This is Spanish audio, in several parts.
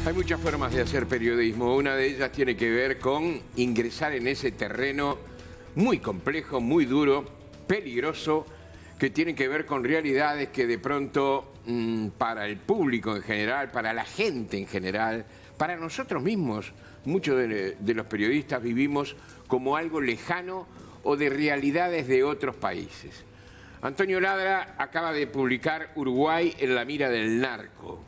Hay muchas formas de hacer periodismo. Una de ellas tiene que ver con ingresar en ese terreno muy complejo, muy duro, peligroso, que tiene que ver con realidades que de pronto para el público en general, para la gente en general, para nosotros mismos, muchos de los periodistas vivimos como algo lejano o de realidades de otros países. Antonio Ladra acaba de publicar Uruguay en la mira del narco.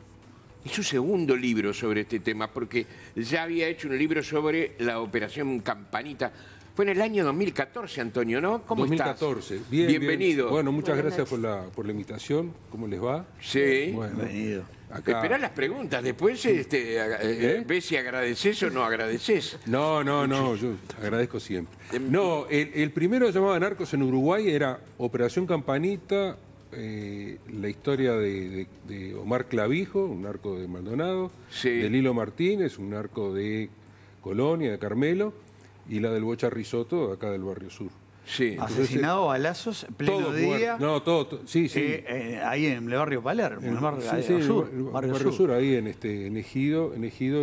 Es su segundo libro sobre este tema, porque ya había hecho un libro sobre la Operación Campanita. Fue en el año 2014, Antonio, ¿no? ¿Cómo 2014. estás? Bien, bienvenido. Bien. Bueno, muchas gracias por la invitación. ¿Cómo les va? Sí. Bueno, bienvenido. Esperá las preguntas, después ves si agradeces o no agradeces. No, yo agradezco siempre. No, el primero que llamaba Narcos en Uruguay era Operación Campanita, la historia de Omar Clavijo, un narco de Maldonado, Sí. de Lilo Martínez, un narco de Colonia, de Carmelo, y la del Bocha Risotto, de acá del Barrio Sur. Sí. Asesinado a balazos, pleno día. No, todo, sí. Ahí en el barrio Palermo, en el barrio sur. Barrio Sur, ahí en Ejido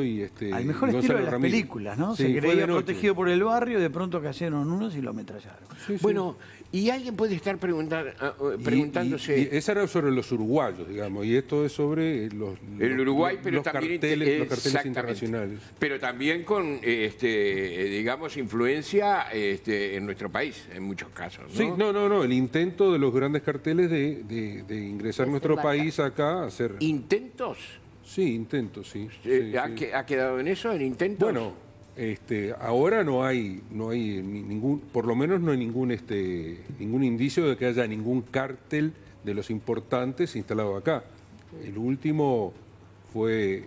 y Al mejor estilo de las películas, ¿no? Sí, se creía protegido por el barrio, de pronto cayeron unos y lo ametrallaron. Sí. Bueno, y alguien puede estar preguntándose... Y esa era sobre los uruguayos, digamos, y esto es sobre el Uruguay, pero los también carteles internacionales. Pero también con, digamos, influencia en nuestro país, en muchos casos, ¿no? Sí, no, el intento de los grandes carteles de ingresar a nuestro país acá a hacer... ¿Intentos? Sí, intentos, sí. ¿Ha quedado en eso, en intentos? Bueno, ahora no hay ningún, por lo menos no hay ningún indicio de que haya ningún cártel de los importantes instalado acá. El último fue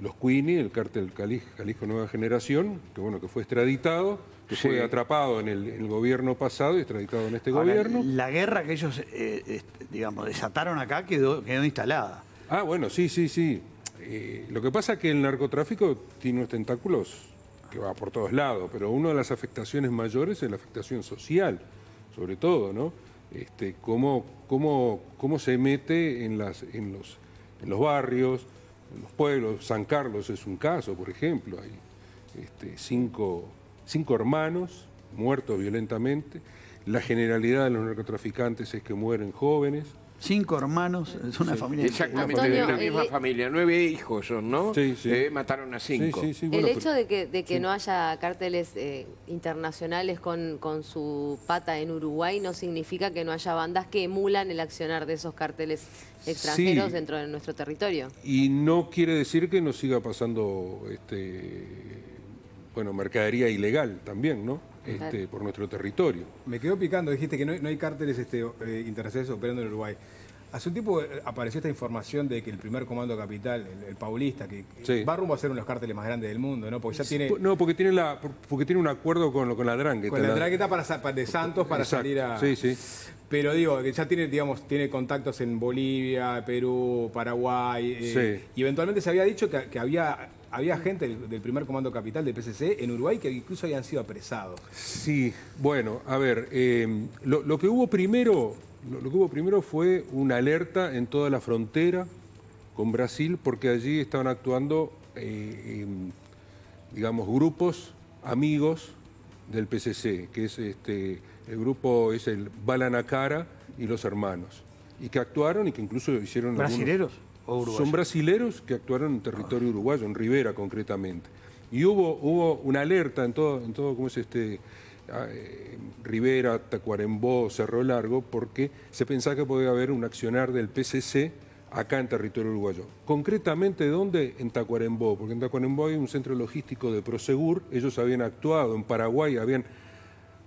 los Queenie, el cártel Jalisco Nueva Generación, que fue extraditado, que fue atrapado en el gobierno pasado y extraditado en este gobierno. La guerra que ellos, digamos, desataron acá quedó instalada. Ah, bueno, sí. Lo que pasa es que el narcotráfico tiene unos tentáculos que va por todos lados, pero una de las afectaciones mayores es la afectación social, sobre todo, ¿no? Cómo se mete en los barrios, en los pueblos. San Carlos es un caso, por ejemplo. Hay cinco hermanos muertos violentamente. La generalidad de los narcotraficantes es que mueren jóvenes. 5 hermanos, es una familia. Exactamente, Antonio, de la misma familia. 9 hijos son, ¿no? Sí. Mataron a 5. Sí, el hecho de que no haya cárteles internacionales con su pata en Uruguay no significa que no haya bandas que emulan el accionar de esos cárteles extranjeros dentro de nuestro territorio. Y no quiere decir que no siga pasando mercadería ilegal también, ¿no? Por nuestro territorio. Me quedó picando, dijiste que no hay cárteles internacionales operando en Uruguay. Hace un tiempo apareció esta información de que el primer comando capital, el paulista, que va rumbo a ser uno de los cárteles más grandes del mundo, ¿no? Porque ya tiene... No, porque tiene un acuerdo con la Drangheta. Con la Drangheta de Santos para salir a... Sí. Pero digo, que ya tiene contactos en Bolivia, Perú, Paraguay. Y eventualmente se había dicho que había gente del primer comando capital del PCC en Uruguay que incluso habían sido apresados. Sí, bueno, a ver, lo que hubo primero fue una alerta en toda la frontera con Brasil, porque allí estaban actuando, digamos, grupos amigos del PCC, que es el grupo es el Balanacara y los hermanos, y que actuaron y que incluso hicieron... ¿Brasileros o uruguayos? Son brasileros que actuaron en territorio uruguayo, en Rivera concretamente. Y hubo una alerta en todo ¿cómo es Rivera, Tacuarembó, Cerro Largo, porque se pensaba que podía haber un accionar del PCC acá en territorio uruguayo. Concretamente, ¿dónde? En Tacuarembó, porque en Tacuarembó hay un centro logístico de Prosegur. Ellos habían actuado en Paraguay, habían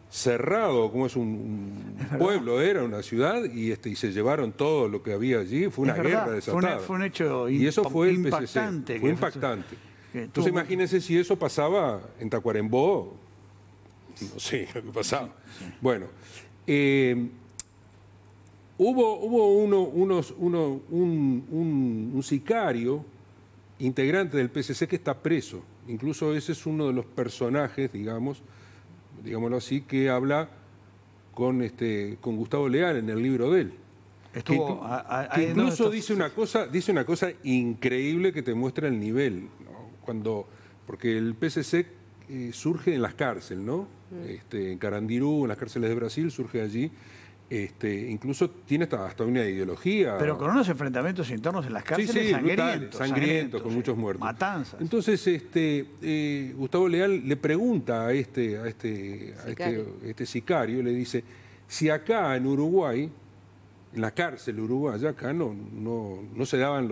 cerrado, como es un pueblo, era una ciudad, y se llevaron todo lo que había allí. Fue una guerra desatada. Fue un hecho y eso fue el impactante. PCC. Fue impactante. Entonces imagínense si eso pasaba en Tacuarembó, no sé lo que pasaba. Bueno, hubo un sicario integrante del PCC que está preso. Incluso ese es uno de los personajes, digámoslo así, que habla con Gustavo Leal en el libro de él. Estuvo que incluso dice una cosa increíble que te muestra el nivel, ¿no? Porque el PCC surge en las cárceles, ¿no? En Carandiru, en las cárceles de Brasil, surge allí. Incluso tiene hasta una ideología. Pero con unos enfrentamientos internos en las cárceles sangrientos, con muchos muertos. Matanzas. Entonces, Gustavo Leal le pregunta a este sicario, le dice, si acá en Uruguay, en la cárcel uruguaya, acá no se daban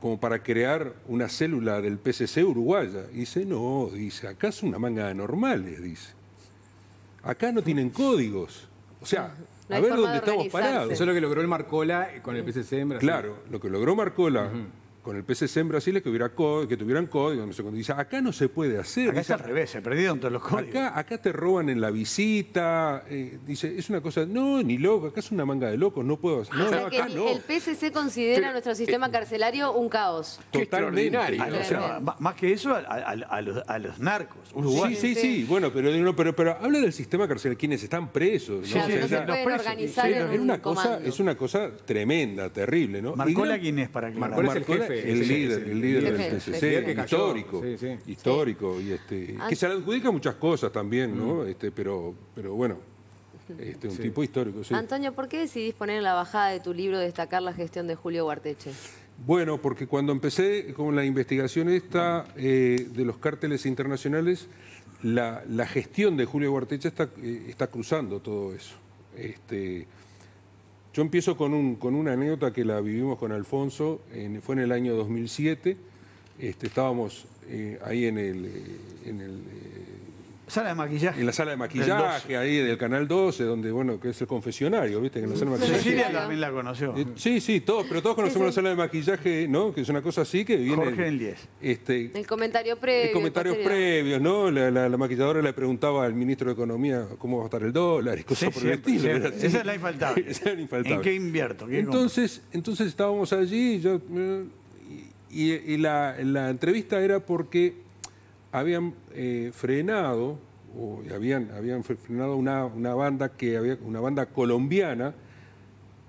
como para crear una célula del PCC uruguaya. Y dice, no, dice, acá es una manga de normales, dice. Acá no tienen códigos. O sea, no a ver dónde estamos parados. Eso es lo que logró el Marcola con el PCC en Brasil. Claro, lo que logró Marcola con el PCC en Brasil es que tuvieran códigos. No sé, cuando dice, acá no se puede hacer. Acá es al revés, se perdieron todos los códigos. Acá te roban en la visita. Dice, es una cosa, no, ni loco, acá es una manga de locos, no puedo hacer. O sea que el PCC considera nuestro sistema carcelario un caos. Totalmente. O sea, más que eso, a los narcos. Uruguay. Sí. Bueno, pero habla del sistema carcelario, quienes están presos. Claro, no se pueden organizar en un comando. Es una cosa tremenda, terrible, ¿no? ¿Marcola quién es para que Marcola es el jefe. El líder del PCC, histórico, histórico, y que se le adjudica muchas cosas también, ¿no? Pero bueno, un tipo histórico, sí. Antonio, ¿por qué decidís poner en la bajada de tu libro destacar la gestión de Julio Guarteche? Bueno, porque cuando empecé con la investigación esta de los cárteles internacionales, la gestión de Julio Guarteche está cruzando todo eso. Yo empiezo con una anécdota que la vivimos con Alfonso, fue en el año 2007, estábamos ahí sala de maquillaje. En la sala de maquillaje, ahí del Canal 12, donde, bueno, que es el confesionario, ¿viste? Que en la sala de maquillaje. Cecilia también la conoció. Sí, pero todos conocemos la sala de maquillaje, ¿no? Que es una cosa así que viene... Jorge en 10. El comentario previo. Comentarios previos, ¿no? La maquilladora le preguntaba al ministro de Economía cómo va a estar el dólar y cosas por el estilo. Esa es la infaltable. Esa es la infaltable. ¿En qué invierto? Entonces estábamos allí y la entrevista era porque habían frenado una banda colombiana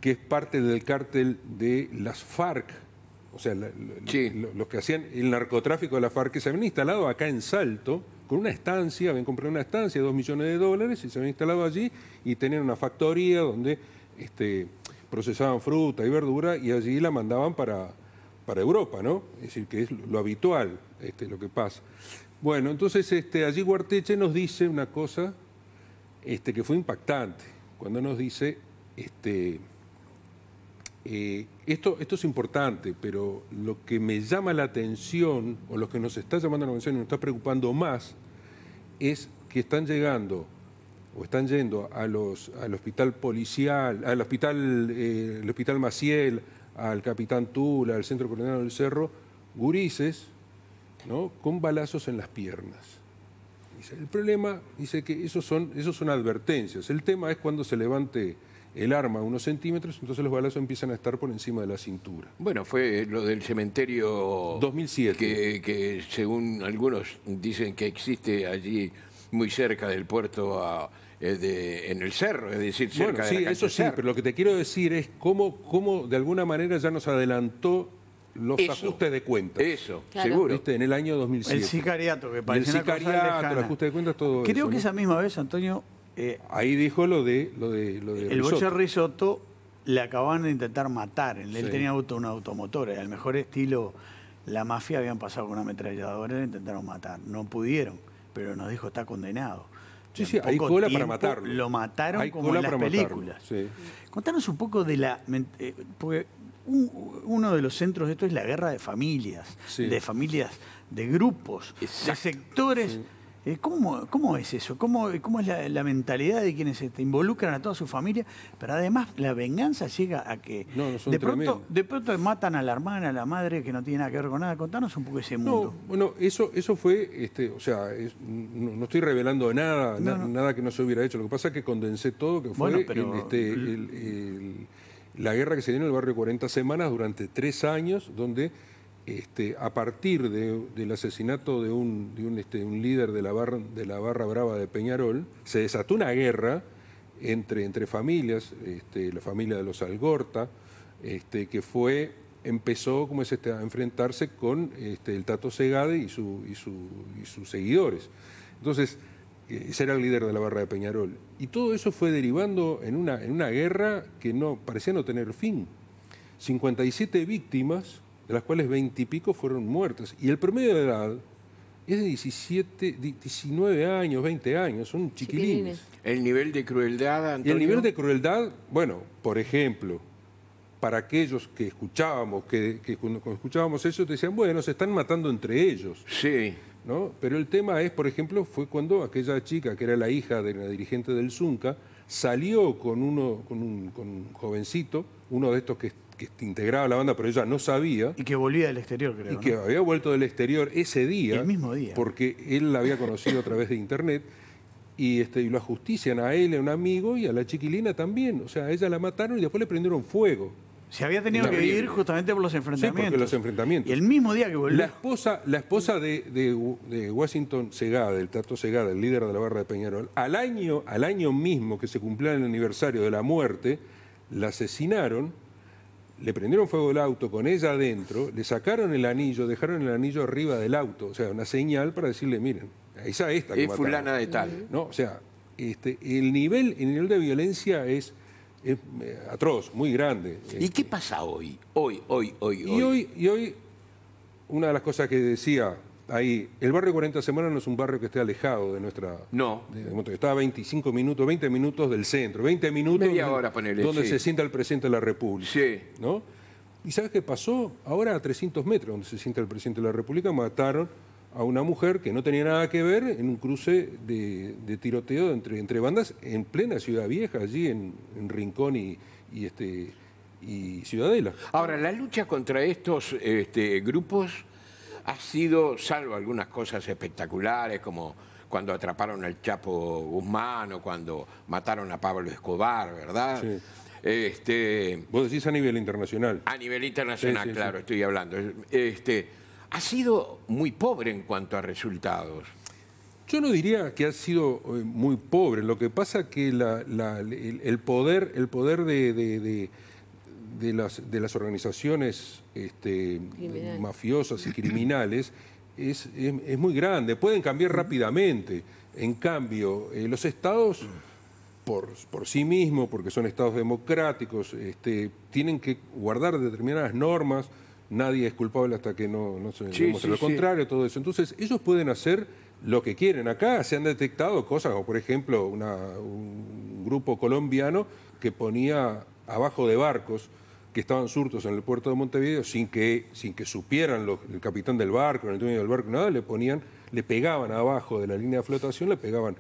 que es parte del cártel de las FARC, o sea, los que hacían el narcotráfico de la FARC, que se habían instalado acá en Salto con una estancia, habían comprado una estancia de $2 millones y se habían instalado allí y tenían una factoría donde procesaban fruta y verdura y allí la mandaban para Europa, ¿no? Es decir, que es lo habitual, lo que pasa. Bueno, entonces allí Guarteche nos dice una cosa que fue impactante, cuando nos dice, esto es importante, pero lo que me llama la atención, o lo que nos está llamando la atención y nos está preocupando más, es que están yendo al hospital policial, al hospital Maciel, al Capitán Tula, al Centro Coordinado del Cerro, gurises, ¿no? Con balazos en las piernas. Dice, el problema, dice que esos son advertencias. El tema es cuando se levante el arma a unos centímetros, entonces los balazos empiezan a estar por encima de la cintura. Bueno, fue lo del cementerio 2007. Que según algunos dicen que existe allí muy cerca del puerto en el cerro, es decir, cerca de la cancha eso sí, pero lo que te quiero decir es cómo de alguna manera ya nos adelantó los ajustes de cuentas. Eso, claro. Seguro. ¿Viste? En el año 2007. El sicariato, que parece el sicariato, el ajuste de cuentas, todo Creo eso. Que esa misma vez, Antonio... ahí dijo lo de el Bocha Risotto le acababan de intentar matar. Él tenía una automotora. Al mejor estilo, la mafia habían pasado con una ametralladora y le intentaron matar. No pudieron, pero nos dijo, está condenado. Sí, hay cola para matarlo. Lo mataron como en las películas. Sí. Contanos un poco de porque uno de los centros de esto es la guerra de familias, de grupos, de sectores. Sí. ¿Cómo es eso? ¿Cómo es la mentalidad de quienes se involucran a toda su familia? Pero además la venganza llega a que de pronto matan a la hermana, a la madre, que no tiene nada que ver con nada. Contanos un poco ese mundo. Bueno, eso fue, no estoy revelando nada que no se hubiera hecho. Lo que pasa es que condensé todo, que fue la guerra que se dio en el barrio 40 Semanas durante 3 años, donde a partir del asesinato de un líder de la barra brava de Peñarol, se desató una guerra entre familias, la familia de los Algorta, que empezó como a enfrentarse con el Tato Segade y sus seguidores. Entonces, ese era el líder de la barra de Peñarol. Y todo eso fue derivando en una guerra que parecía no tener fin. 57 víctimas, de las cuales 20 y pico fueron muertas. Y el promedio de edad es de 19 años, 20 años, son chiquilines. ¿El nivel de crueldad, Antonio? Y el nivel de crueldad, bueno, por ejemplo, para aquellos que escuchábamos, que cuando escuchábamos eso, decían, bueno, se están matando entre ellos. Sí. ¿No? Pero el tema es, por ejemplo, fue cuando aquella chica, que era la hija de la dirigente del Zunca, salió con un jovencito, uno de estos que integraba la banda, pero ella no sabía. Y que volvía del exterior, creo. Y que había vuelto del exterior ese día. El mismo día. Porque él la había conocido a través de internet. Y lo ajustician a él, a un amigo, y a la chiquilina también. O sea, a ella la mataron y después le prendieron fuego. Se había tenido que ir justamente por los enfrentamientos. Sí, porque los enfrentamientos. Y el mismo día que volvió. La esposa de Washington Segada, el Tato Segada, el líder de la barra de Peñarol, al año mismo que se cumplía el aniversario de la muerte, la asesinaron, le prendieron fuego el auto con ella adentro, le sacaron el anillo, dejaron el anillo arriba del auto, o sea, una señal para decirle, miren, esa esta que es mataron. fulana de tal. ¿No? O sea, el nivel de violencia es atroz, muy grande. ¿Y qué pasa hoy? Hoy. Y hoy, una de las cosas que decía ahí, el barrio 40 Semanas no es un barrio que esté alejado de nuestra... No. Está a 25 minutos, 20 minutos del centro, 20 minutos media hora, ponele, donde sí. se sienta el presidente de la República. Sí. ¿No? ¿Y sabes qué pasó? Ahora a 300 metros donde se sienta el presidente de la República mataron a una mujer que no tenía nada que ver en un cruce de tiroteo entre bandas en plena Ciudad Vieja, allí en Rincón y Ciudadela. Ahora, la lucha contra estos grupos ha sido, salvo algunas cosas espectaculares, como cuando atraparon al Chapo Guzmán o cuando mataron a Pablo Escobar, ¿verdad? Sí. Vos decís a nivel internacional. A nivel internacional, sí, claro, sí. estoy hablando. Ha sido muy pobre en cuanto a resultados. Yo no diría que ha sido muy pobre. Lo que pasa que el poder de las organizaciones mafiosas y criminales es muy grande. Pueden cambiar rápidamente. En cambio, los estados, por sí mismos, porque son estados democráticos, tienen que guardar determinadas normas. Nadie es culpable hasta que no se demuestre lo contrario, todo eso. Entonces, ellos pueden hacer lo que quieren. Acá se han detectado cosas como, por ejemplo, un grupo colombiano que ponía abajo de barcos que estaban surtos en el puerto de Montevideo sin que supieran el capitán del barco, el dueño del barco, nada, le pegaban abajo de la línea de flotación, le pegaban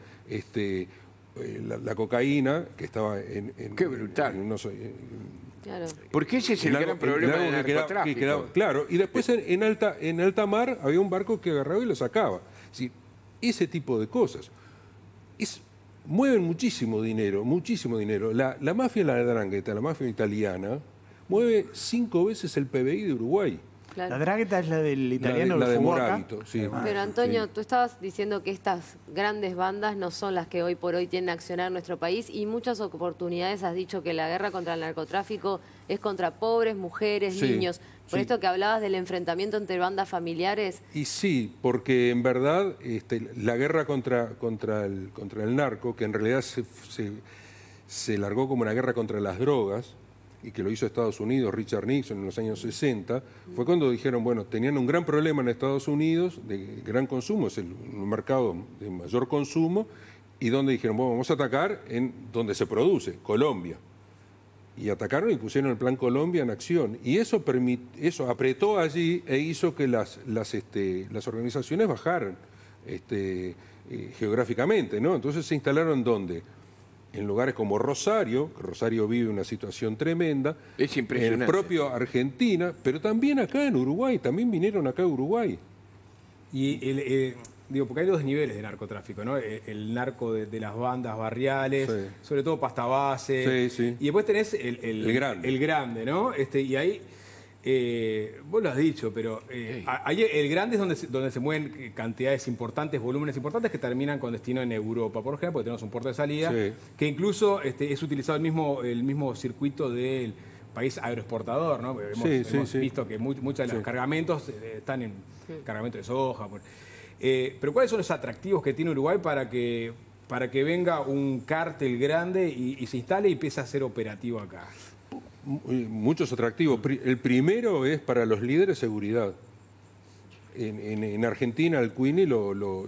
la cocaína que estaba en ¡qué brutal! Claro. Porque ese es el gran problema del narcotráfico. Claro, y después en alta mar había un barco que agarraba y lo sacaba. Es decir, ese tipo de cosas mueven muchísimo dinero, muchísimo dinero. La mafia de la Ndrangheta, la mafia italiana, mueve 5 veces el PBI de Uruguay. Claro. La Ndrangheta es la del italiano, la de Fugaca. Moravito, sí. Pero Antonio, Sí. tú estabas diciendo que estas grandes bandas no son las que hoy por hoy tienen a accionar en nuestro país y muchas oportunidades has dicho que la guerra contra el narcotráfico es contra pobres, mujeres, Sí, niños. Por sí. esto que hablabas del enfrentamiento entre bandas familiares. Y sí, porque en verdad la guerra contra el narco, que en realidad se largó como una guerra contra las drogas, y que lo hizo Estados Unidos, Richard Nixon en los años 60, fue cuando dijeron, bueno, tenían un gran problema en Estados Unidos, de gran consumo, es el mercado de mayor consumo, y donde dijeron, bueno, vamos a atacar en donde se produce, Colombia. Y atacaron y pusieron el Plan Colombia en acción. Y eso apretó allí e hizo que las organizaciones bajaran geográficamente, ¿no? Entonces se instalaron ¿dónde? En lugares como Rosario, que Rosario vive una situación tremenda. Es impresionante. En propio Argentina, pero también acá en Uruguay, también vinieron acá a Uruguay. Y porque hay dos niveles de narcotráfico, ¿no? El narco de las bandas barriales, Sí. sobre todo pasta base. Sí, sí. Y después tenés el grande. El grande, ¿no? Y ahí Vos lo has dicho, pero ahí el grande es donde se mueven cantidades importantes, volúmenes importantes que terminan con destino en Europa, por ejemplo, porque tenemos un puerto de salida, que incluso es utilizado el mismo circuito del país agroexportador, ¿no? Hemos visto que muchos de los cargamentos están en cargamento de soja. Pero ¿cuáles son los atractivos que tiene Uruguay para que venga un cártel grande y se instale y empiece a ser operativo acá? Muchos atractivos. El primero es para los líderes seguridad. En Argentina el Quini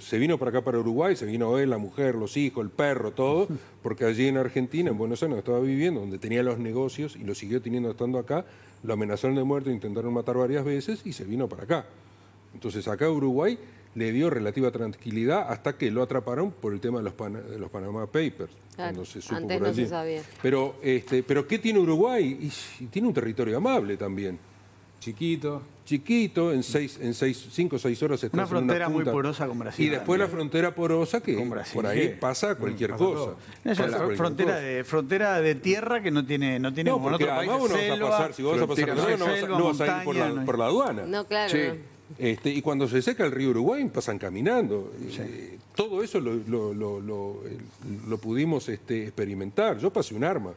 se vino para acá, para Uruguay, se vino él, la mujer, los hijos, el perro, todo, porque allí en Argentina, en Buenos Aires, donde estaba viviendo, donde tenía los negocios y lo siguió teniendo estando acá, lo amenazaron de muerte, intentaron matar varias veces y se vino para acá. Entonces acá Uruguay le dio relativa tranquilidad hasta que lo atraparon por el tema de los Panama Papers. Claro, cuando se supo antes por no allí. se sabía. Pero ¿qué tiene Uruguay? Y tiene un territorio amable también. Chiquito, en 5 o 6 horas estás una en frontera una punta, muy porosa con Brasil. Y después también. la frontera porosa, que por ahí pasa cualquier cosa. Es frontera de tierra que no tiene como en otro país. No, vas a pasar, si vos vas a pasar no vas a ir por la aduana. No, claro. Sí. No. Y cuando se seca el río Uruguay pasan caminando. Todo eso lo pudimos experimentar. Yo pasé un arma.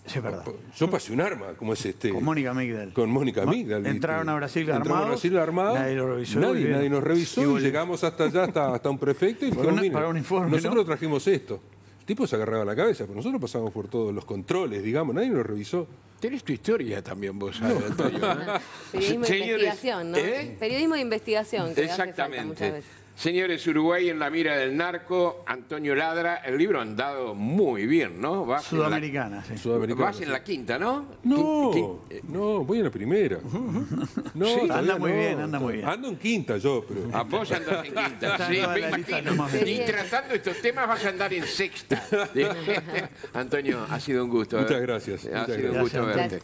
Sí, es verdad. Yo pasé un arma, como es Con Mónica Migdal. Con Mónica Migdal. Entraron a Brasil armados. Nadie lo revisó. Nadie nos revisó y llegamos hasta allá, hasta un prefecto y para un informe, nosotros trajimos esto. El tipo se agarraba la cabeza, pero nosotros pasamos por todos los controles, digamos, nadie nos revisó. Tenés tu historia también vos, Antonio, ¿no? Periodismo de investigación, ¿no? Periodismo de investigación. Que Exactamente. hace falta muchas veces. Señores, Uruguay en la mira del narco, Antonio Ladra, el libro ha andado muy bien, ¿no? Sudamericana, Vas en la quinta, ¿no? No, voy en la primera. No, sí, anda muy bien. Ando en quinta yo, pero... A vos andás en quinta, sí, me imagino. Y tratando estos temas vas a andar en sexta. Antonio, ha sido un gusto. Muchas gracias. Ha sido un gusto verte.